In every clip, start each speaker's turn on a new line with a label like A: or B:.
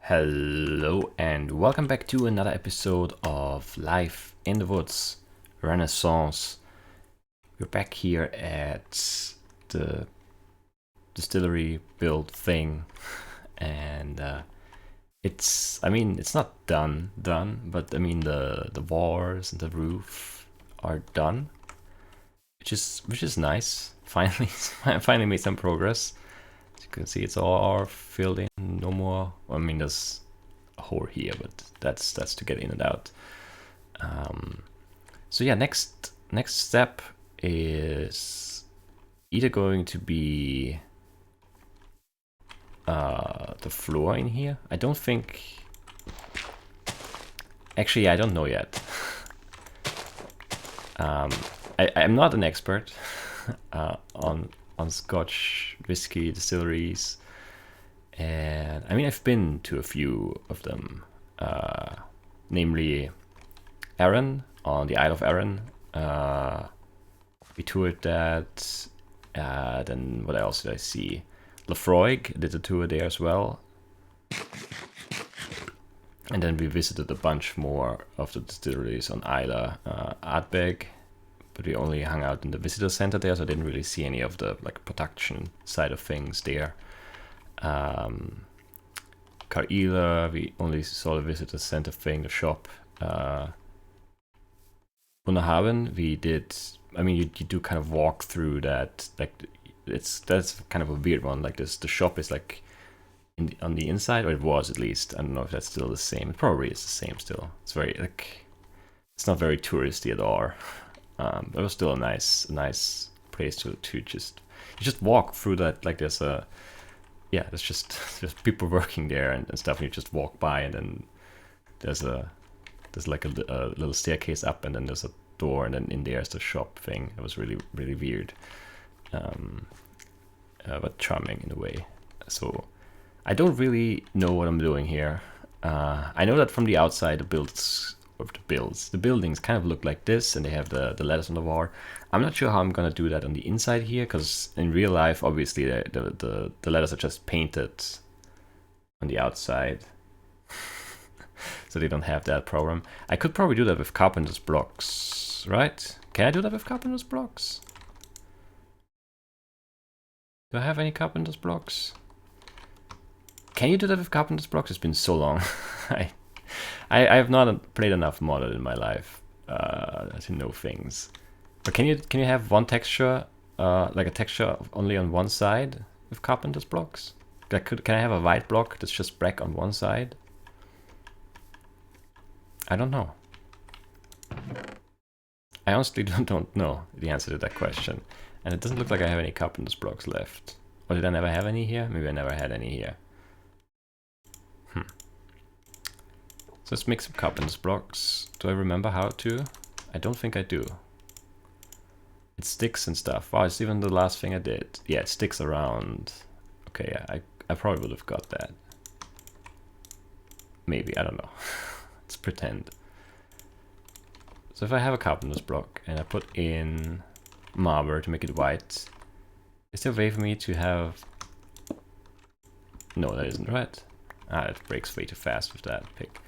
A: Hello and welcome back to another episode of Life in the Woods Renaissance. We're back here at the distillery build thing, and it's not done, but I mean the walls and the roof are done, which is nice. Finally made some progress. You can see it's all filled in, no more. I mean, there's a hole here, but that's to get in and out. So yeah, next step is either going to be the floor in here. I don't think. Actually, I don't know yet. I'm not an expert on Scotch whiskey distilleries, and I mean I've been to a few of them, namely Arran on the Isle of Arran. We toured that. Then what else did I see? Lefroy did a tour there as well, and then we visited a bunch more of the distilleries on Isla Ardbeg. But we only hung out in the visitor center there, so I didn't really see any of the production side of things there. Carila, we only saw the visitor center thing, the shop. Bunnahabhain, we did. I mean, you do kind of walk through that. That's kind of a weird one. Like this, the shop is on the inside, or it was at least. I don't know if that's still the same. It probably is the same still. It's very it's not very touristy at all. It was still a nice place to just walk through that. There's just people working there and stuff, and you just walk by, and then there's like a little staircase up, and then there's a door, and then in there's the shop thing. It was really weird, but charming in a way. So I don't really know what I'm doing here. I know that from the outside the buildings kind of look like this, and they have the letters on the wall. I'm not sure how I'm gonna do that on the inside here, because in real life, obviously, the letters are just painted on the outside, so they don't have that problem. I could probably do that with carpenter's blocks, right? Can I do that with carpenter's blocks? Do I have any carpenter's blocks? Can you do that with carpenter's blocks? It's been so long. I have not played enough modded in my life to know things. But can you have one texture, like a texture only on one side with carpenter's blocks? Can I have a white block that's just black on one side? I don't know. I honestly don't know the answer to that question. And it doesn't look like I have any carpenter's blocks left. Or did I never have any here? Maybe I never had any here. So let's make some carpenter's blocks. Do I remember how to? I don't think I do. It sticks and stuff. Wow, it's even the last thing I did. Yeah, it sticks around. Okay, yeah, I probably would have got that. Maybe, I don't know. Let's pretend. So if I have a carpenter's block and I put in marble to make it white, is there a way for me to have... No, that isn't right. It breaks way too fast with that pick.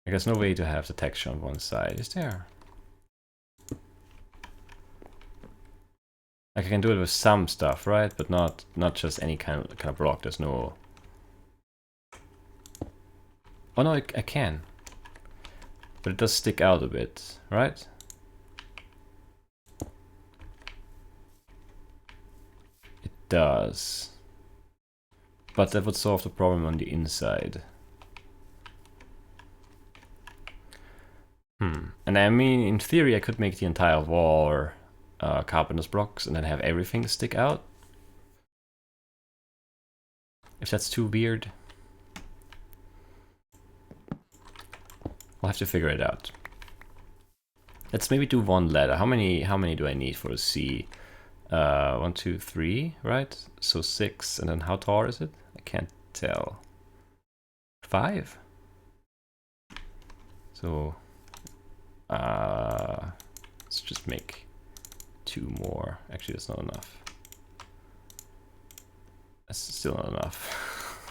A: There's no way to have the texture on one side, is there? Like I can do it with some stuff, right? But not just any kind of block. There's no... Oh no, I can. But it does stick out a bit, right? It does. But that would solve the problem on the inside. And I mean, in theory, I could make the entire wall carpenter's blocks and then have everything stick out. If that's too weird, I'll have to figure it out. Let's maybe do one ladder. How many do I need for a C? 1, 2, 3, right? So 6, and then how tall is it? I can't tell. 5? So let's just make 2 more. Actually, that's not enough. That's still not enough.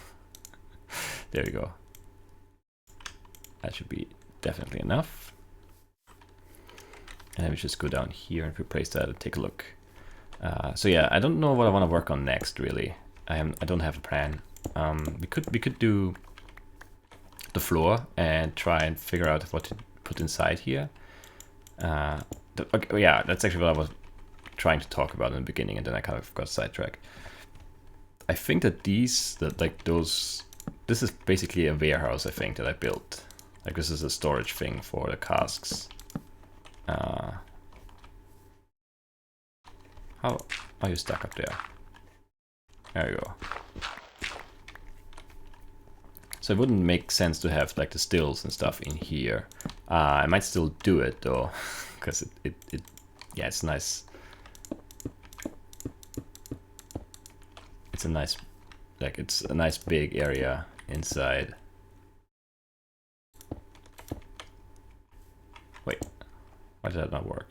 A: There we go. That should be definitely enough. And then we just go down here and replace that and take a look. So yeah, I don't know what I want to work on next really. I don't have a plan. We could do the floor and try and figure out what to put inside here. Okay, yeah, that's actually what I was trying to talk about in the beginning, and then I kind of got sidetracked. I think that this is basically a warehouse, I think, that I built. Like, this is a storage thing for the casks. How are you stuck up there? There you go. So it wouldn't make sense to have like the stills and stuff in here. I might still do it though, because yeah, it's nice. It's a nice, like, it's a nice big area inside. Wait, why did that not work?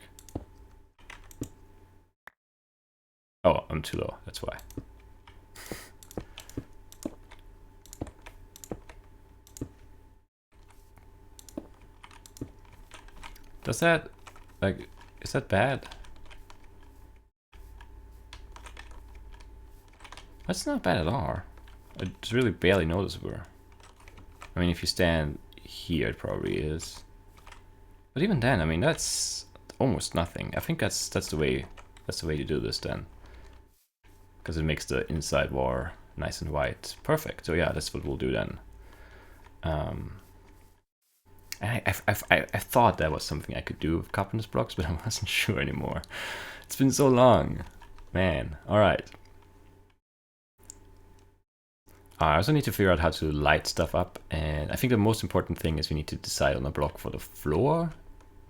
A: Oh, I'm too low, that's why. Does that, like, is that bad? That's not bad at all. It's really barely noticeable. I mean, if you stand here, it probably is. But even then, I mean, that's almost nothing. I think that's the way to do this then, because it makes the inside wall nice and white. Perfect. So yeah, that's what we'll do then. I thought that was something I could do with carpenter's blocks, but I wasn't sure anymore. It's been so long, man. All right. I also need to figure out how to light stuff up, and I think the most important thing is we need to decide on a block for the floor.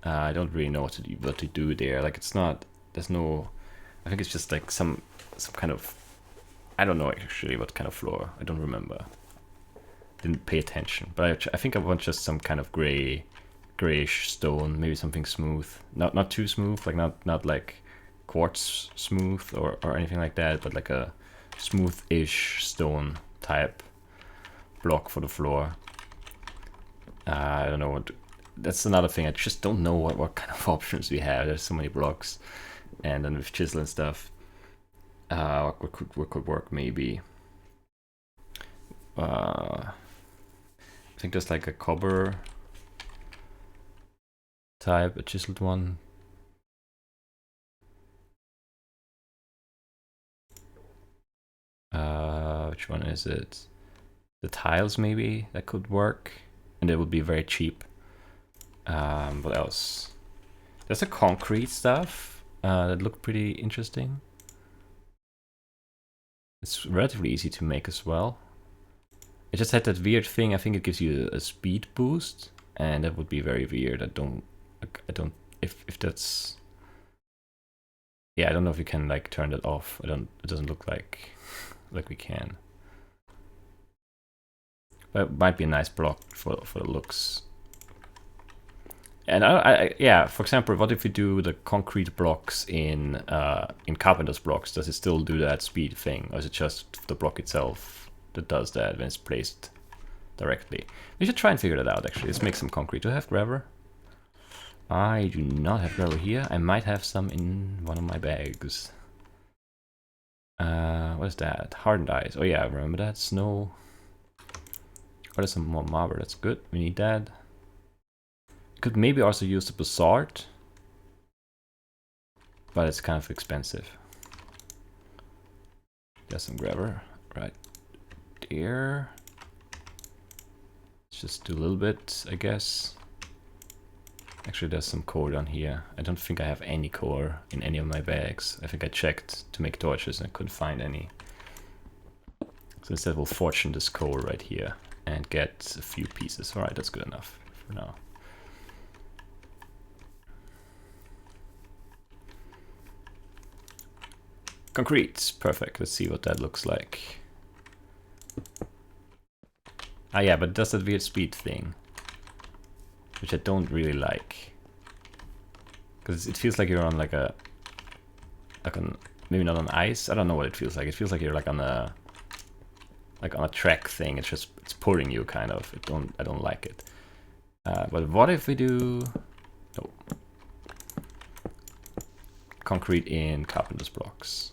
A: I don't really know what to do there. Like, it's not. There's no. I think it's just like some kind of. I don't know actually what kind of floor. I don't remember. Didn't pay attention, but I think I want just some kind of grayish stone, maybe something smooth, not too smooth, like not like quartz smooth or anything like that, but like a smooth-ish stone type block for the floor. I don't know what. That's another thing. I just don't know what kind of options we have. There's so many blocks, and then with chisel and stuff, what could work maybe. I think there's like a copper type, a chiseled one. Which one is it? The tiles maybe, that could work, and it would be very cheap. What else? There's a concrete stuff that looked pretty interesting. It's relatively easy to make as well. It just had that weird thing. I think it gives you a speed boost, and that would be very weird. I don't. If that's. Yeah, I don't know if we can like turn that off. It doesn't look like we can. But it might be a nice block for the looks. And yeah, for example, what if we do the concrete blocks in carpenter's blocks? Does it still do that speed thing, or is it just the block itself that does that when it's placed directly? We should try and figure that out actually. Let's make some concrete. Do I have gravel? I do not have gravel here. I might have some in one of my bags. What is that? Hardened ice. Oh yeah, remember that? Snow. Oh, there's some more marble. That's good. We need that. Could maybe also use the basalt, but it's kind of expensive. There's some gravel right there. Let's just do a little bit, I guess. Actually, there's some coal down here. I don't think I have any coal in any of my bags. I think I checked to make torches and I couldn't find any. So instead we'll fortune this coal right here and get a few pieces. Alright, that's good enough for now. Concrete, perfect. Let's see what that looks like. Ah yeah, but it does that weird speed thing, which I don't really like, because it feels like you're on like on maybe not on ice. I don't know what it feels like. It feels like you're like on a like on a track thing. It's pulling you kind of. I don't like it. But what if we do concrete in carpenter's blocks?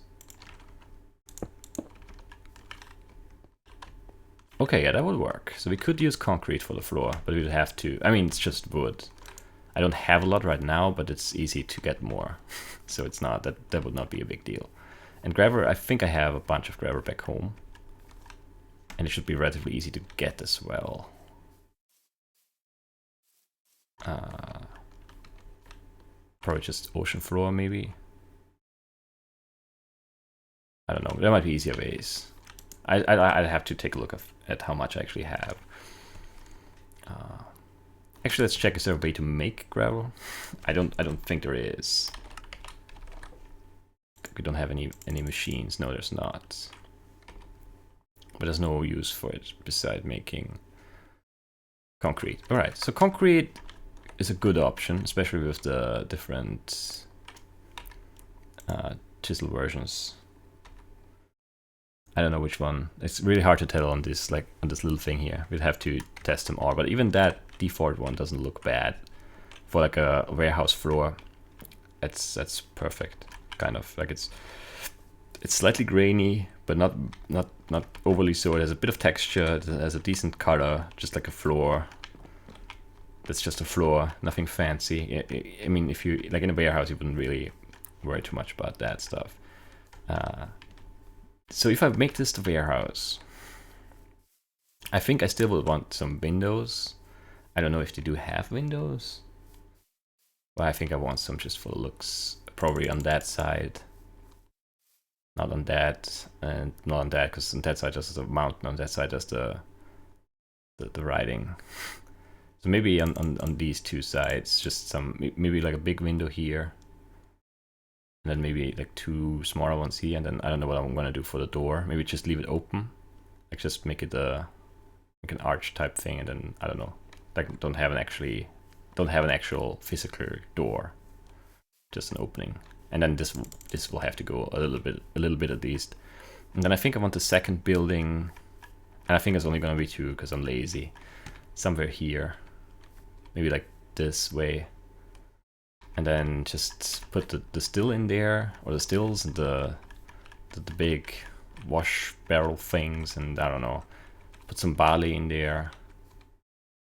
A: Okay, yeah, that would work. So we could use concrete for the floor, but we'd have to. I mean, it's just wood. I don't have a lot right now, but it's easy to get more. So it's not that would not be a big deal. And gravel, I think I have a bunch of gravel back home. And it should be relatively easy to get as well. Probably just ocean floor, maybe. I don't know. There might be easier ways. I'd have to take a look at how much I actually have. Actually, let's check, is there a way to make gravel? I don't think there is. We don't have any machines. No, there's not. But there's no use for it beside making concrete. Alright, so concrete is a good option, especially with the different chisel versions. I don't know which one. It's really hard to tell on this, like on this little thing here. We'd have to test them all, but even that default one doesn't look bad for like a warehouse floor. That's perfect, kind of like it's slightly grainy, but not overly so. It has a bit of texture. It has a decent color, just like a floor. That's just a floor, nothing fancy. I mean, if you like in a warehouse, you wouldn't really worry too much about that stuff. So if I make this the warehouse, I think I still will want some windows. I don't know if they do have windows. But I think I want some just for looks. Probably on that side. Not on that, and not on that, because on that side just the mountain, on that side just the writing. So maybe on these two sides, just some, maybe like a big window here. And then maybe like two smaller ones here, and then I don't know what I'm gonna do for the door. Maybe just leave it open, like just make it like an arch type thing, and then I don't know, like don't have an actual physical door, just an opening. And then this will have to go a little bit at least. And then I think I want the second building, and I think it's only gonna be two because I'm lazy. Somewhere here, maybe like this way. And then just put the still in there, or the stills and the big wash barrel things, and I don't know, put some barley in there,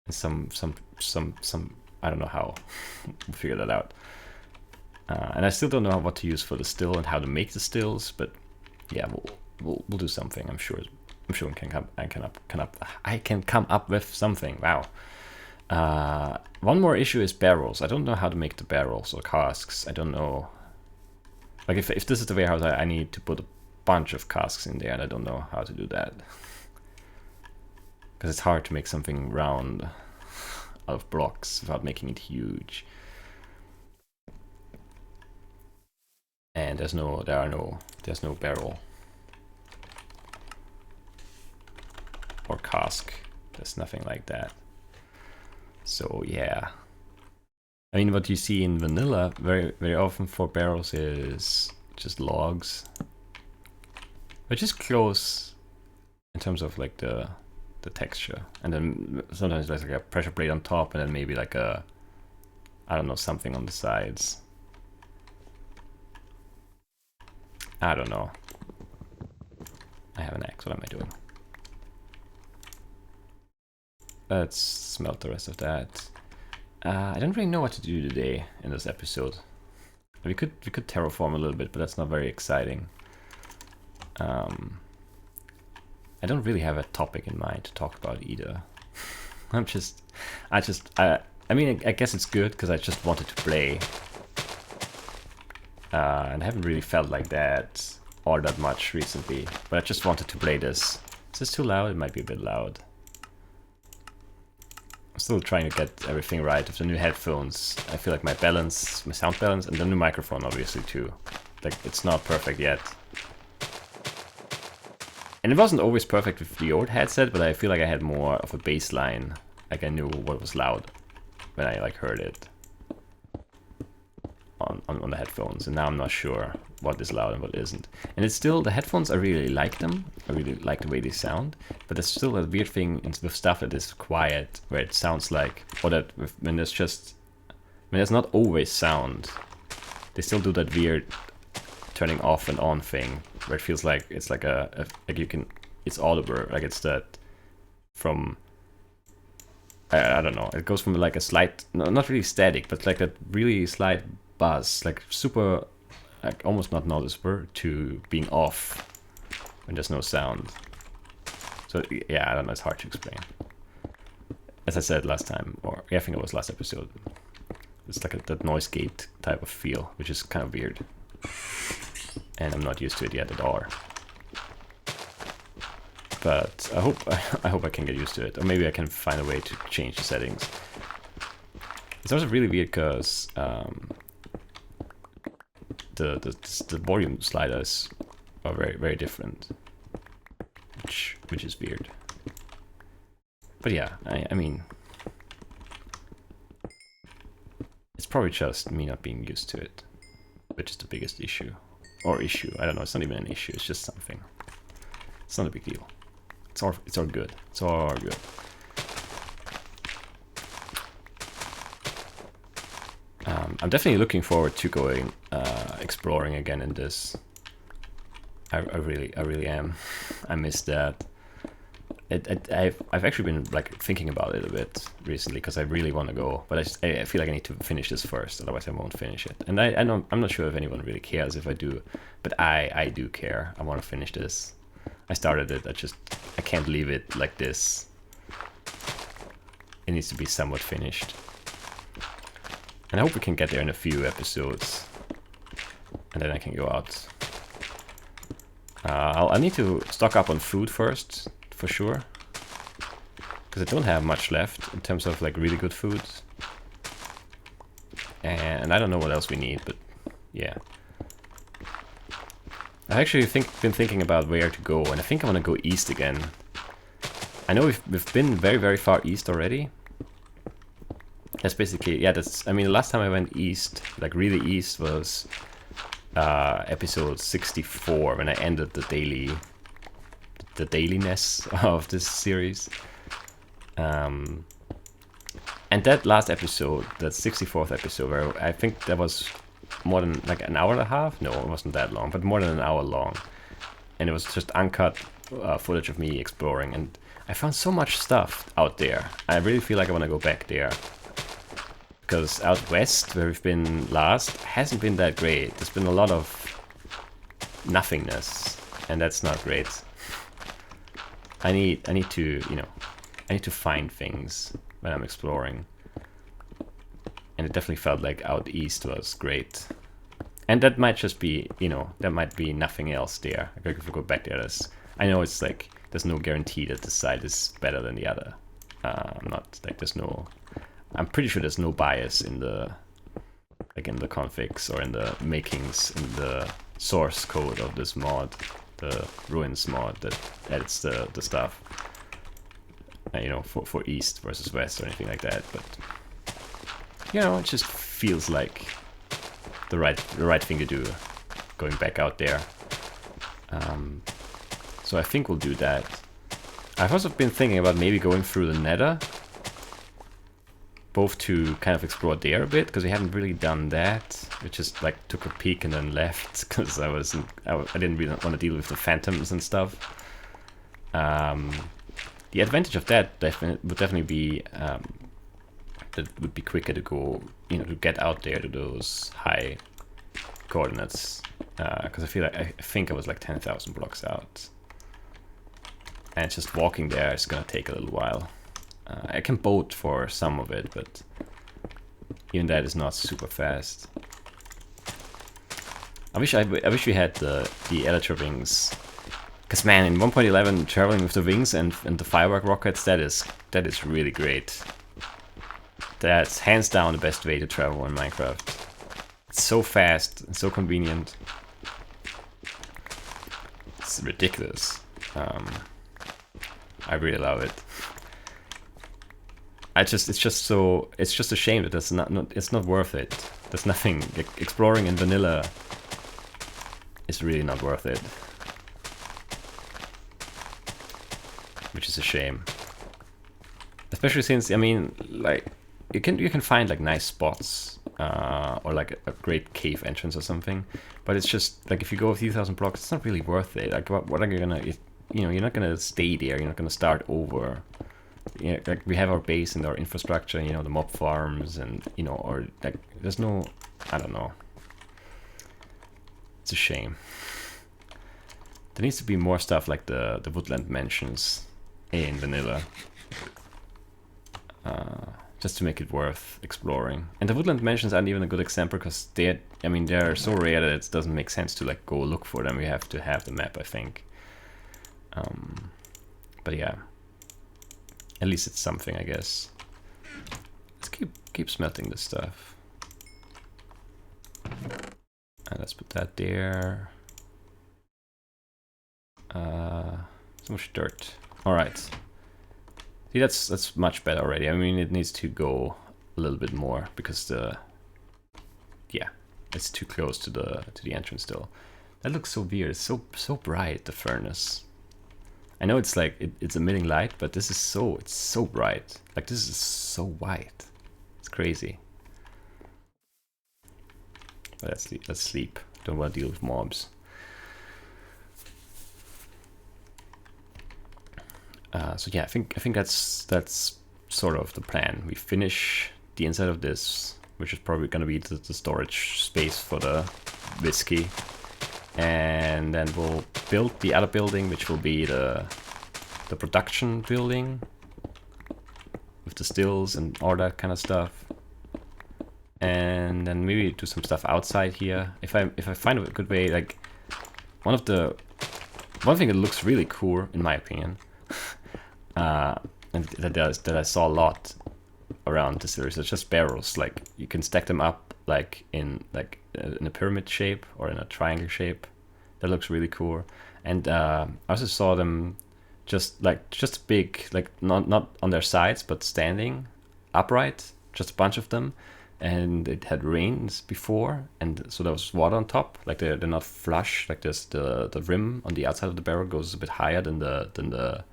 A: and some I don't know how. We'll figure that out. And I still don't know what to use for the still and how to make the stills, but yeah, we'll do something. I'm sure I can come up with something. Wow. One more issue is barrels. I don't know how to make the barrels or casks. I don't know. Like if this is the warehouse, I need to put a bunch of casks in there, and I don't know how to do that. Because it's hard to make something round out of blocks without making it huge. And there's no barrel or cask. There's nothing like that. So yeah, I mean, what you see in vanilla very often for barrels is just logs, which is close in terms of like the texture. And then sometimes there's like a pressure plate on top, and then maybe like a, I don't know, something on the sides. I don't know. I have an axe. What am I doing? Let's smelt the rest of that. I don't really know what to do today in this episode. We could terraform a little bit, but that's not very exciting. I don't really have a topic in mind to talk about either. I mean, I guess it's good because I just wanted to play. And I haven't really felt like that all that much recently, but I just wanted to play this. Is this too loud? It might be a bit loud. I'm still trying to get everything right with the new headphones. I feel like my sound balance, and the new microphone obviously too. Like, it's not perfect yet. And it wasn't always perfect with the old headset, but I feel like I had more of a baseline. Like I knew what was loud when I like heard it on on the headphones, and now I'm not sure what is loud and what isn't. And it's still, the headphones, I really like them. I really like the way they sound, but there's still a weird thing with stuff that is quiet, where it sounds like, or that when there's not always sound, they still do that weird turning off and on thing, where it feels like it's like it's audible, like it's that from, I don't know, it goes from like a slight, no, not really static, but like a really slight buzz, like super, like almost not noticeable, to being off when there's no sound. So yeah, I don't know, it's hard to explain. As I said last time, or yeah, I think it was last episode, it's like that noise gate type of feel, which is kind of weird. And I'm not used to it yet at all. But I hope I can get used to it, or maybe I can find a way to change the settings. It's also really weird because the volume sliders are very, very different, which is weird. But yeah, I mean, it's probably just me not being used to it, which is the biggest issue. Or issue, I don't know, it's not even an issue, it's just something. It's not a big deal. It's all good. It's all good. I'm definitely looking forward to going exploring again in this. I really am. I miss that. I've actually been like thinking about it a bit recently because I really want to go, but I feel like I need to finish this first, otherwise I won't finish it. And I'm not sure if anyone really cares if I do, but I do care. I want to finish this. I started it. I can't leave it like this. It needs to be somewhat finished. And I hope we can get there in a few episodes, and then I can go out. I need to stock up on food first, for sure, because I don't have much left in terms of like really good food. And I don't know what else we need, but yeah. I've actually been thinking about where to go, and I think I want to go east again. I know we've been very, very far east already. That's basically, yeah, I mean, the last time I went east, like really east, was episode 64, when I ended the dailiness of this series. And that last episode, that 64th episode, where I think that was more than like an hour and a half. No, it wasn't that long, but more than an hour long. And it was just uncut footage of me exploring, and I found so much stuff out there. I really feel like I want to go back there, because out west, where we've been last, hasn't been that great. There's been a lot of nothingness, and that's not great. I need to, I need to find things when I'm exploring. And it definitely felt like out east was great. And that might just be, there might be nothing else there. Like if we go back there, I know it's like, there's no guarantee that this side is better than the other. I'm pretty sure there's no bias in the configs or in the makings, in the source code of this mod, the Ruins mod that edits the stuff. For east versus west or anything like that, but it just feels like the right thing to do, going back out there. So I think we'll do that. I've also been thinking about maybe going through the Nether, both to kind of explore there a bit, because we haven't really done that. We just like took a peek and then left, because I didn't really want to deal with the phantoms and stuff. The advantage of that would definitely be that it would be quicker to go, to get out there to those high coordinates, because I think I was like 10,000 blocks out, and just walking there is gonna take a little while. I can boat for some of it, but even that is not super fast. I wish we had the elytra wings. Because man, in 1.11, traveling with the wings and the firework rockets, that is really great. That's hands down the best way to travel in Minecraft. It's so fast and so convenient. It's ridiculous. I really love it. It's just a shame that it's not worth it There's nothing. Exploring in vanilla is really not worth it. Which is a shame. Especially since, I mean, like, you can find like nice spots or like a great cave entrance or something, but it's just like if you go a few thousand blocks, it's not really worth it. Like, what are you gonna, you know, you're not gonna stay there. You're not gonna start over. You know, like we have our base and our infrastructure, you know, the mob farms, and you know, or like there's no, I don't know. It's a shame. There needs to be more stuff like the woodland mansions in vanilla. Just to make it worth exploring. And the woodland mansions aren't even a good example because they're so rare that it doesn't make sense to like go look for them. You have to have the map, I think. But yeah, at least it's something, I guess. Let's keep smelting this stuff. And let's put that there. So much dirt. All right. See, that's much better already. I mean, it needs to go a little bit more because it's too close to the entrance still. That looks so weird. It's so bright, the furnace. I know it's like it's emitting light, but this is it's so bright. Like this is so white. It's crazy. But let's sleep. Don't want to deal with mobs. So yeah, I think that's sort of the plan. We finish the inside of this, which is probably going to be the storage space for the whiskey, and then we'll build the other building, which will be the production building with the stills and all that kind of stuff. And then maybe do some stuff outside here. If I find a good way, like one thing that looks really cool in my opinion. And that I saw a lot around the series. It's just barrels. Like you can stack them up like in a pyramid shape or in a triangle shape. That looks really cool. And I also saw them just big, like not on their sides, but standing upright. Just a bunch of them, and it had rains before, and so there was water on top. Like they're not flush. Like this the rim on the outside of the barrel goes a bit higher than the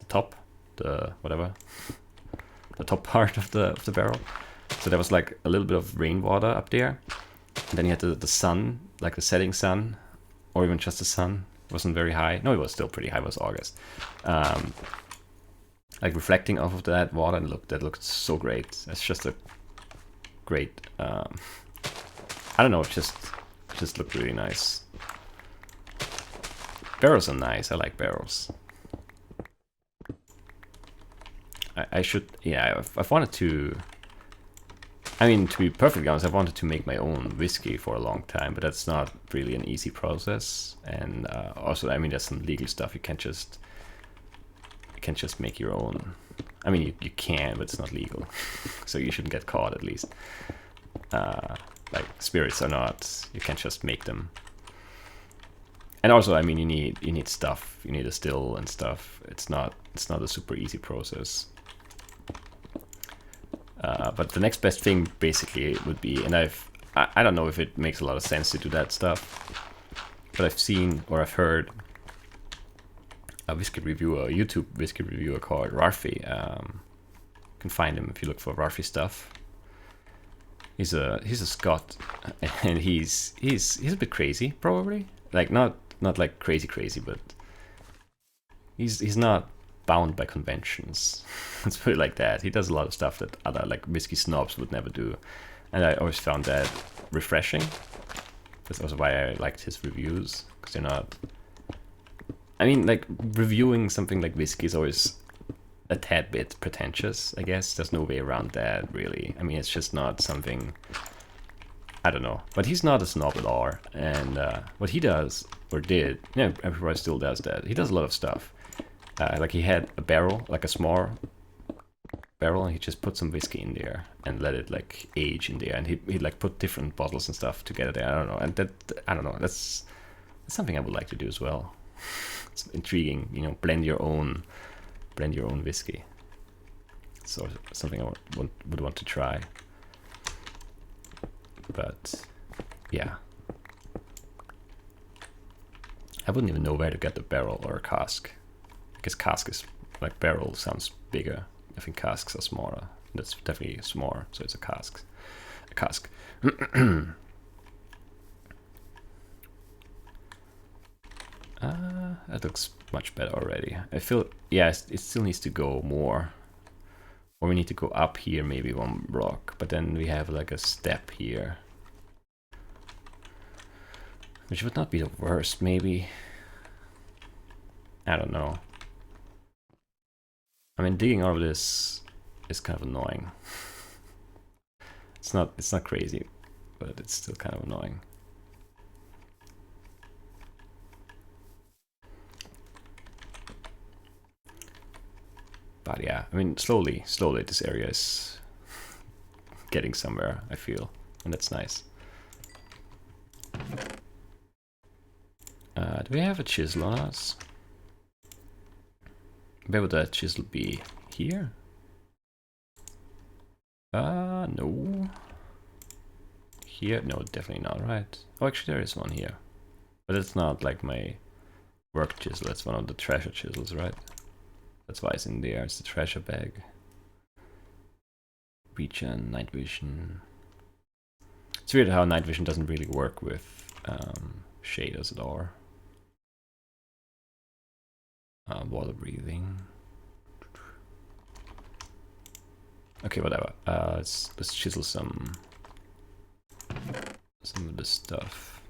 A: top, the top part of the barrel. So there was like a little bit of rainwater up there, and then you had the sun, like the setting sun, or even just the sun. It wasn't very high. No, it was still pretty high. It was August. Like reflecting off of that water, and that looked so great. It's just a great. I don't know. It just looked really nice. Barrels are nice. I like barrels. I should, yeah, I've wanted to, I mean, to be perfectly honest, I've wanted to make my own whiskey for a long time, but that's not really an easy process. And also, I mean, there's some legal stuff. You can't just make your own. I mean, you can, but it's not legal. So you shouldn't get caught, at least. Like, spirits are not, you can't just make them. And also, I mean, you need stuff. You need a still and stuff. It's not a super easy process. But the next best thing basically would be, and I don't know if it makes a lot of sense to do that stuff, but I've seen or I've heard a YouTube whiskey reviewer called Rarfi. You can find him if you look for Rarfi stuff. He's a Scot, and he's a bit crazy, probably. Like not like crazy, but he's not bound by conventions. Let's put it like that. He does a lot of stuff that other like whiskey snobs would never do, and I always found that refreshing. That's also why I liked his reviews, because they're not. I mean, like reviewing something like whiskey is always a tad bit pretentious, I guess. There's no way around that, really. I mean, it's just not something. I don't know, but he's not a snob at all, and what he does or did, yeah, everybody still does that. He does a lot of stuff. Like he had a barrel, like a small barrel, and he just put some whiskey in there and let it like age in there, and he like put different bottles and stuff together there. I don't know, and I don't know. That's something I would like to do as well. It's intriguing, you know. Blend your own whiskey. So something I would want to try. But yeah, I wouldn't even know where to get the barrel or a cask, because cask is like barrel sounds bigger. I think casks are smaller. That's definitely smaller, so it's a cask. A cask. That looks much better already. I feel, yeah, it still needs to go more. Or we need to go up here, maybe one block, but then we have like a step here. Which would not be the worst, maybe. I don't know. I mean, digging all of this is kind of annoying. It's not crazy, but it's still kind of annoying. But yeah, I mean, slowly this area is getting somewhere, I feel, and that's nice. Do we have a chisel on us? Where would that chisel be? Here? No. Here? No, definitely not, right? Oh, actually there is one here. But it's not like my work chisel, it's one of the treasure chisels, right? That's why it's in there, it's the treasure bag. Regen, night vision. It's weird how night vision doesn't really work with shaders at all. Water breathing. Okay, whatever. Let's chisel some of this stuff.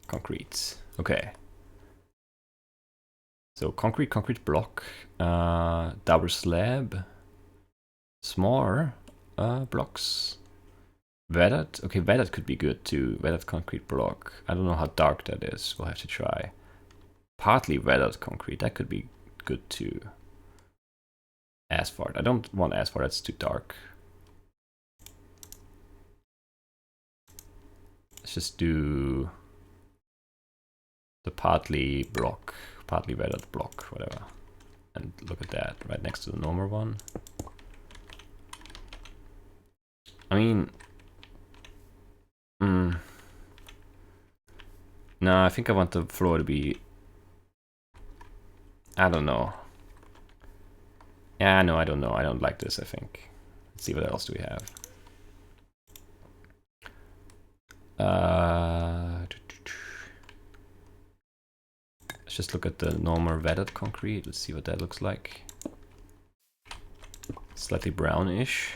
A: Concrete. Okay. So concrete block, double slab, smaller blocks. Weathered. Okay, weathered could be good too. Weathered concrete block. I don't know how dark that is. We'll have to try. Partly weathered concrete. That could be good too. Asphalt. I don't want asphalt. That's too dark. Let's just do the partly weathered block, whatever. And look at that, right next to the normal one. I mean, no, I think I want the floor to be, I don't know. Yeah, no, I don't know. I don't like this, I think. Let's see, what else do we have? Let's just look at the normal weathered concrete. Let's see what that looks like. Slightly brownish.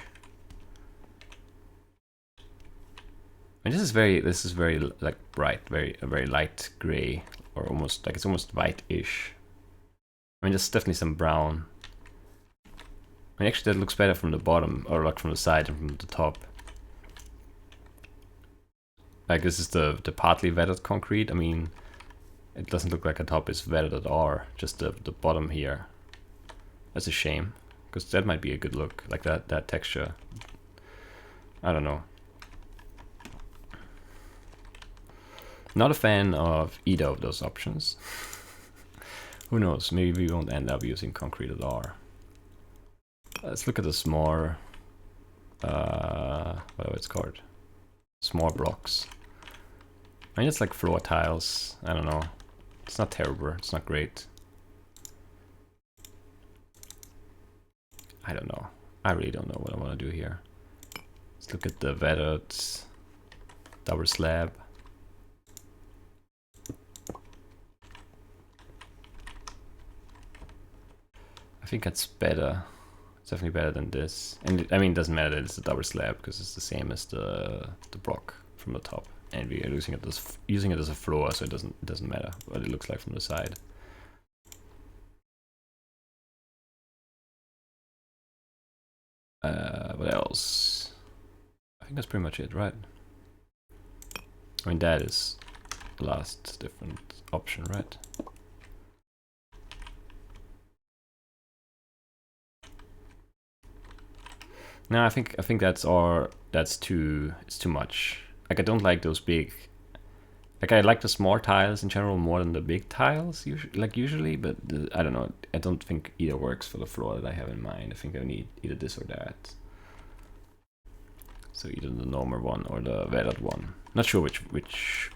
A: I mean, this is very like bright, very light gray, or almost like it's almost white-ish. I mean, there's definitely some brown. I mean, actually, that looks better from the bottom, or like from the side and from the top. Like this is the partly weathered concrete. I mean, it doesn't look like the top is weathered at all. Just the bottom here. That's a shame, because that might be a good look, like that texture. I don't know. Not a fan of either of those options. Who knows? Maybe we won't end up using concrete at all. Let's look at the small, whatever it's called, small blocks. I mean, it's like floor tiles. I don't know. It's not terrible. It's not great. I don't know. I really don't know what I want to do here. Let's look at the weathered double slab. I think that's better. It's definitely better than this. And I mean, it doesn't matter that it's a double slab because it's the same as the block from the top, and we are using it as a floor, so it doesn't matter what it looks like from the side. What else? I think that's pretty much it, right? I mean, that is the last different option, right? No, I think that's too much. Like, I don't like those big. Like, I like the small tiles in general more than the big tiles usually, but I don't know. I don't think either works for the floor that I have in mind. I think I need either this or that. So either the normal one or the Phedran one. Not sure which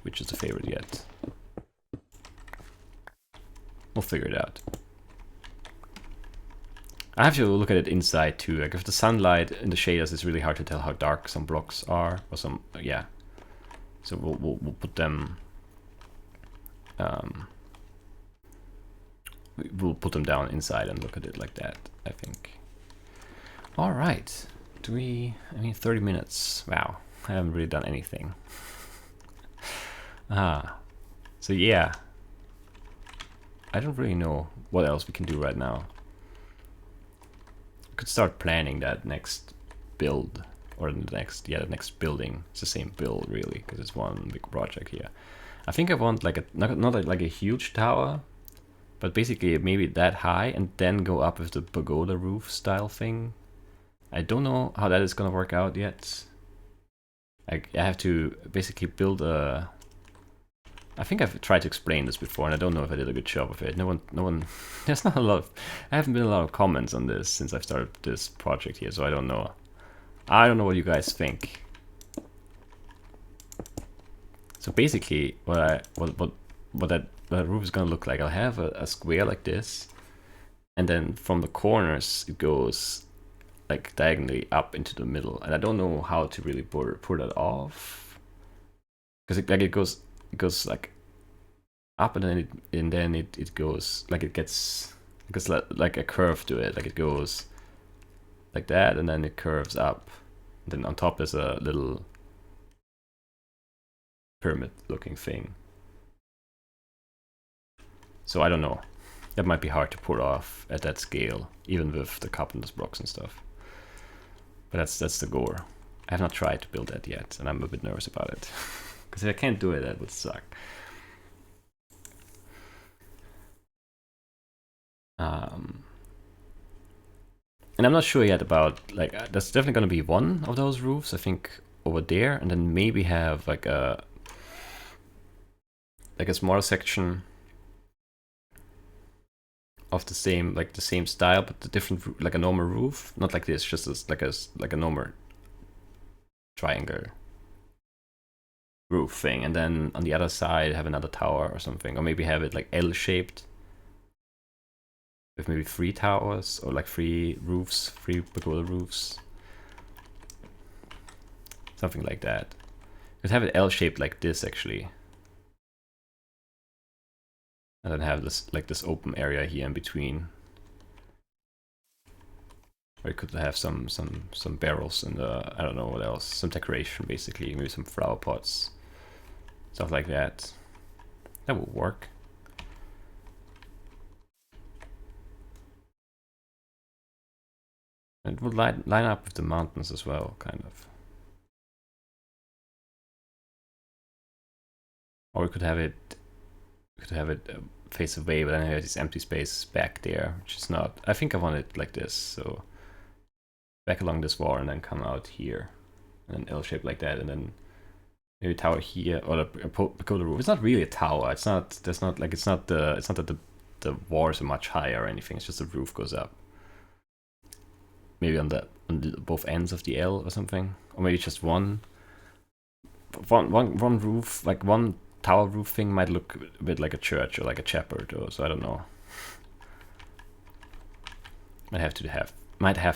A: is the favorite yet. We'll figure it out. I have to look at it inside too. Like if the sunlight in the shaders, it's really hard to tell how dark some blocks are, or some yeah. So we'll put them. We'll put them down inside and look at it like that, I think. All right. Do we? I mean, 30 minutes. Wow, I haven't really done anything. So yeah. I don't really know what else we can do right now. We could start planning that next build, or the next building. It's the same build really, because it's one big project here. I think I want like not like a huge tower, but basically maybe that high and then go up with the pagoda roof style thing. I don't know how that is gonna work out yet. I have to basically build a. I think I've tried to explain this before, and I don't know if I did a good job of it. No one. There's not a lot of. I haven't been a lot of comments on this since I've started this project here, so I don't know. I don't know what you guys think. So basically, what that roof is gonna look like, I'll have a square like this, and then from the corners it goes like diagonally up into the middle, and I don't know how to really pull that off, because it goes like up, and then it goes like it gets like a curve to it, like it goes like that, and then it curves up, and then on top is a little pyramid looking thing. So I don't know, that might be hard to pull off at that scale, even with the carpenter's blocks and stuff, but that's the goal. I have not tried to build that yet, and I'm a bit nervous about it. Because if I can't do it, that would suck. And I'm not sure yet about, like, there's definitely going to be one of those roofs, I think, over there, and then maybe have like a smaller section of the same style, but the different, like a normal roof, not like this, just like a normal triangle roof thing, and then on the other side have another tower or something, or maybe have it like L-shaped with maybe 3 towers, or like 3 roofs, 3 pagoda roofs, something like that. Could have it L-shaped like this actually, and then have this this open area here in between. Or you could have some barrels and I don't know what else, some decoration basically, maybe some flower pots, stuff like that. That will work. It would line up with the mountains as well, kind of. Or we could have it face away, but then I have this empty space back there, which is not. I think I want it like this, so back along this wall and then come out here, and then L-shaped like that, and then maybe a tower here, or a pagoda roof. It's not really a tower. It's not. There's not like it's not that the walls are much higher or anything. It's just the roof goes up. Maybe on both ends of the L or something, or maybe just one roof, like one tower roof thing might look a bit like a church or like a chapel though, so I don't know. Might have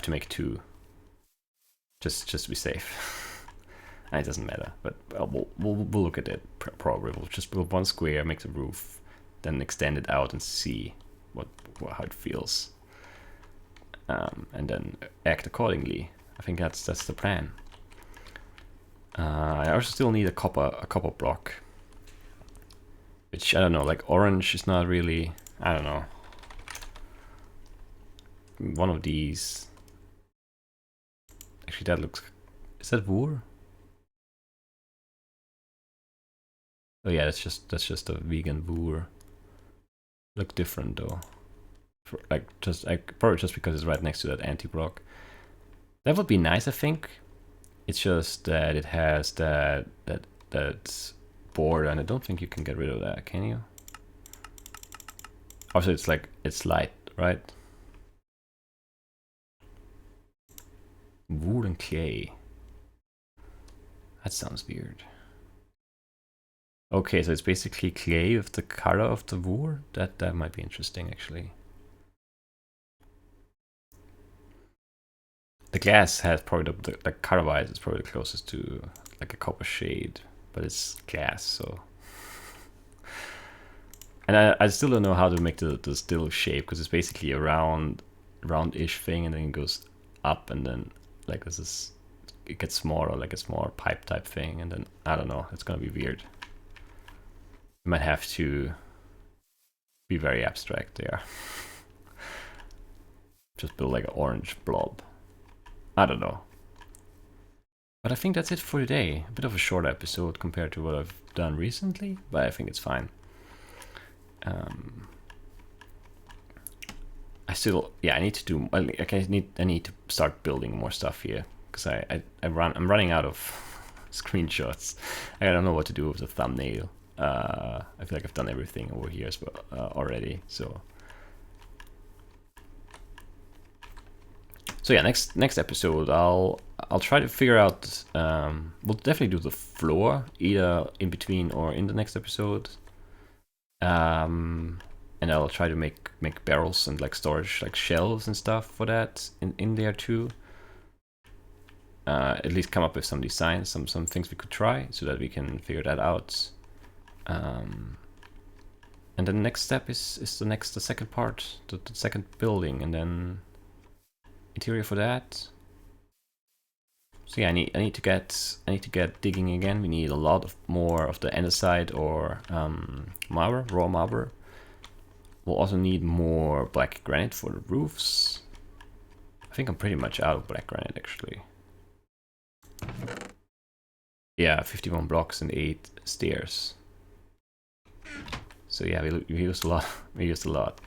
A: to make 2, just to be safe. And it doesn't matter, but we'll look at it. Probably we'll just build one square, make the roof, then extend it out and see how it feels, and then act accordingly. I think that's the plan. I also still need a copper block, which I don't know. Like orange is not really. I don't know. One of these. Actually, that looks. Is that wool? Oh yeah, that's just a vegan wool. Look different though. Probably just because it's right next to that anti-block. That would be nice, I think. It's just that it has that border, and I don't think you can get rid of that, can you? Also, it's light, right? Wool and clay. That sounds weird. Okay, so it's basically clay with the color of the wood. That might be interesting, actually. The glass has probably the color-wise is probably the closest to like a copper shade, but it's glass, so. And I still don't know how to make the still shape, because it's basically a round-ish thing, and then it goes up, and then like this is, it gets smaller, like a smaller pipe type thing, and then I don't know, it's gonna be weird. You might have to be very abstract there. Just build like an orange blob. I don't know. But I think that's it for today. A bit of a short episode compared to what I've done recently, but I think it's fine. I still, yeah, I need to do. Like I need to start building more stuff here, because I'm running out of screenshots. I don't know what to do with the thumbnail. I feel like I've done everything over here as well already. So yeah, next episode I'll try to figure out. We'll definitely do the floor either in between or in the next episode. And I'll try to make barrels and like storage, like shelves and stuff for that in there too. At least come up with some designs, some things we could try, so that we can figure that out. And then the next step is the second part, the second building, and then interior for that. So yeah, I need to get digging again. We need a lot more of the andesite or marble, raw marble. We'll also need more black granite for the roofs. I think I'm pretty much out of black granite, actually. Yeah, 51 blocks and 8 stairs. So yeah, we used a lot. We used a lot.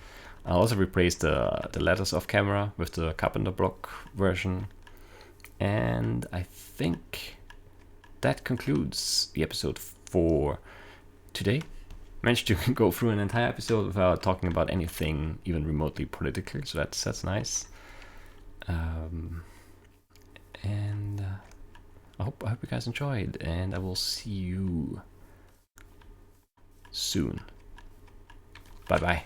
A: I'll also replace the ladders off camera with the carpenter block version. And I think that concludes the episode for today. Managed to go through an entire episode without talking about anything even remotely political, so that's nice. And I hope you guys enjoyed, and I will see you soon. Bye bye.